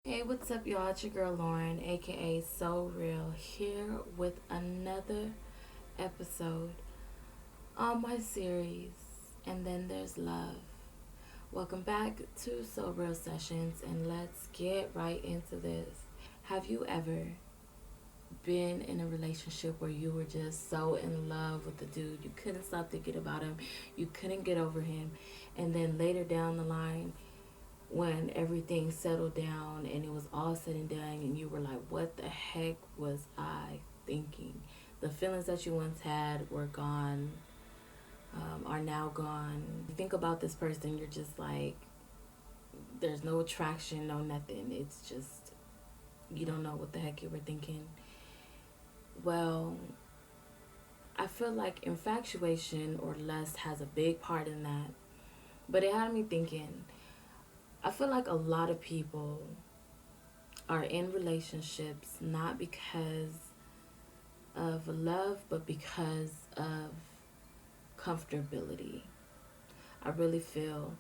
Hey, what's up, y'all? It's your girl Lauren, aka So Real, here with another episode on my series, And Then There's Love. Welcome back to So Real Sessions, and let's get right into this. Have you ever been in a relationship where you were just so in love with the dude, you couldn't stop thinking about him, you couldn't get over him, and then later down the line, when everything settled down and it was all said and done and you were like, what the heck was I thinking? The feelings that you once had were gone, are now gone. You think about this person, you're just like, there's no attraction, no nothing. It's just, you don't know what the heck you were thinking. Well, I feel like infatuation or lust has a big part in that. But it had me thinking, I feel like a lot of people are in relationships not because of love, but because of comfortability. I really feel,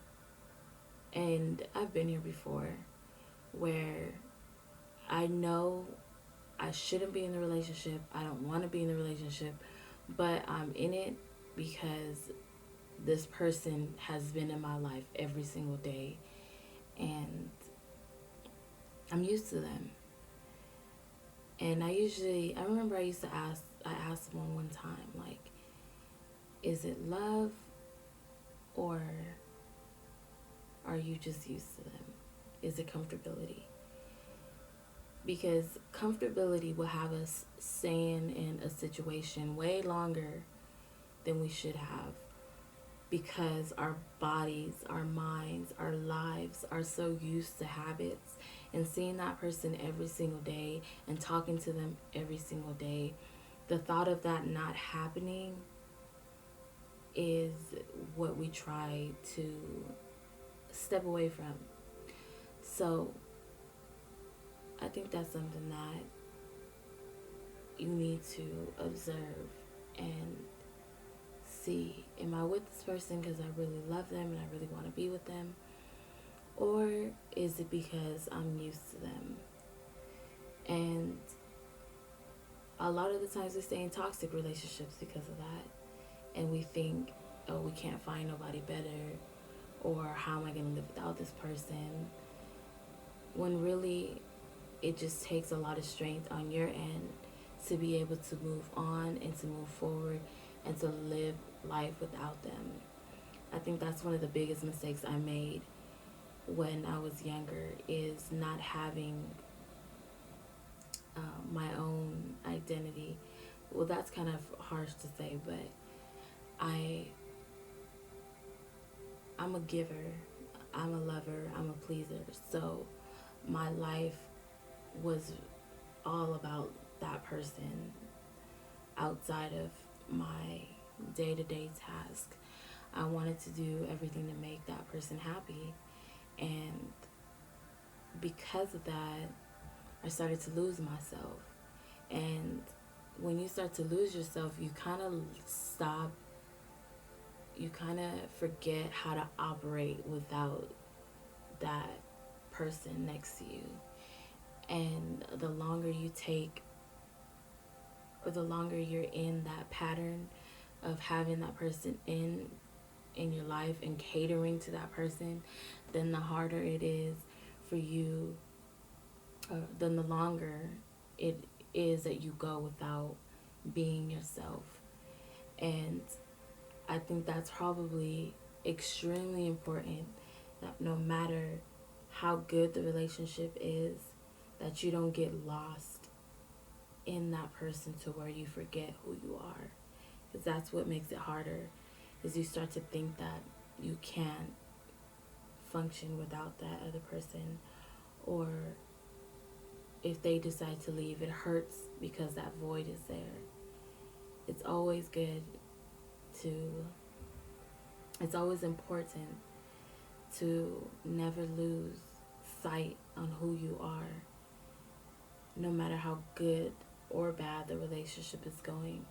and I've been here before, where I know I shouldn't be in the relationship. I don't want to be in the relationship, but I'm in it because this person has been in my life every single day, and I'm used to them. And I remember I asked someone one time, like, is it love or are you just used to them? Is it comfortability? Because comfortability will have us staying in a situation way longer than we should have because our bodies, our minds, our lives are so used to habits and seeing that person every single day and talking to them every single day. The thought of that not happening is what we try to step away from. So I think that's something that you need to observe and see. Am I with this person because I really love them and I really want to be with them? Or is it because I'm used to them? And a lot of the times we stay in toxic relationships because of that. And we think, oh, we can't find nobody better. Or how am I going to live without this person? When really it just takes a lot of strength on your end to be able to move on and to move forward and to live life without them. I think that's one of the biggest mistakes I made when I was younger is not having my own identity. Well, that's kind of harsh to say, but I I'm a giver, I'm a lover, I'm a pleaser. So my life was all about that person outside of my day to day task. I wanted to do everything to make that person happy. And because of that, I started to lose myself. And when you start to lose yourself, you kind of forget how to operate without that person next to you. And the longer you take, or the longer you're in that pattern of having that person in your life and catering to that person, then the harder it is for you, then the longer it is that you go without being yourself. And I think that's probably extremely important that no matter how good the relationship is, that you don't get lost in that person to where you forget who you are. Because that's what makes it harder, is you start to think that you can't function without that other person, or if they decide to leave, it hurts because that void is there. It's always good to, it's always important to never lose sight on who you are, no matter how good or bad the relationship is going.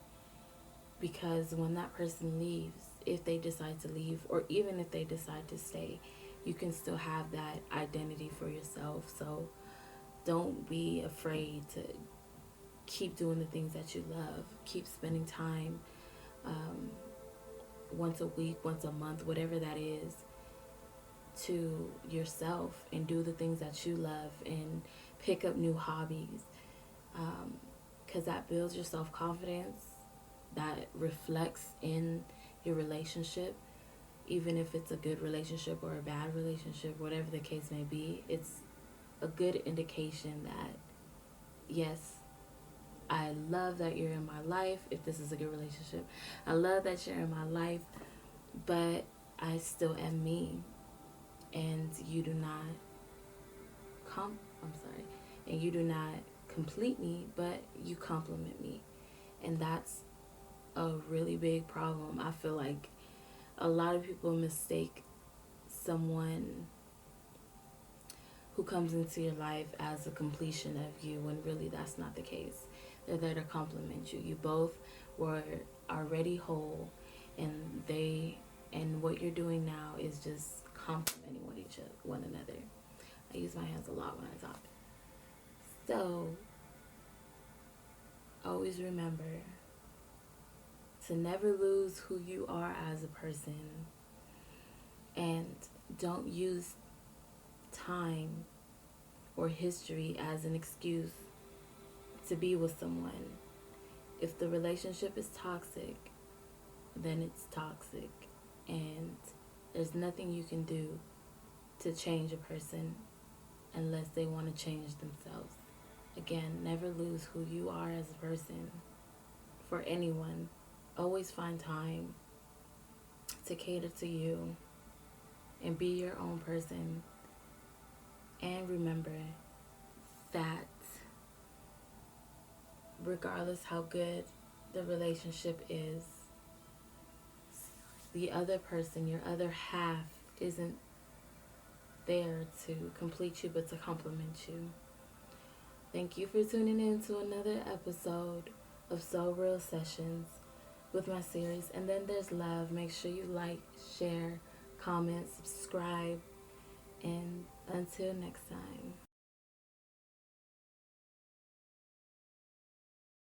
Because when that person leaves, if they decide to leave, or even if they decide to stay, you can still have that identity for yourself. So don't be afraid to keep doing the things that you love. Keep spending time, um, once a week, once a month, whatever that is, to yourself and do the things that you love and pick up new hobbies, because that builds your self confidence, that reflects in your relationship. Even if it's a good relationship or a bad relationship, whatever the case may be, it's a good indication that, yes, I love that you're in my life. If this is a good relationship, I love that you're in my life, but I still am me, and you do not I'm sorry, and you do not complete me, but you compliment me, and that's a really big problem. I feel like a lot of people mistake someone who comes into your life as a completion of you, when really that's not the case. They're there to compliment you. You both were already whole, and what you're doing now is just complimenting one another. I use my hands a lot when I talk. So always remember to never lose who you are as a person, and don't use time or history as an excuse to be with someone. If the relationship is toxic, then it's toxic, and there's nothing you can do to change a person unless they want to change themselves. Again, never lose who you are as a person for anyone. Always find time to cater to you and be your own person. And remember that regardless how good the relationship is, the other person, your other half, isn't there to complete you but to complement you. Thank you for tuning in to another episode of So Real Sessions with my series. And then there's love. Make sure you like, share, comment, subscribe, and until next time.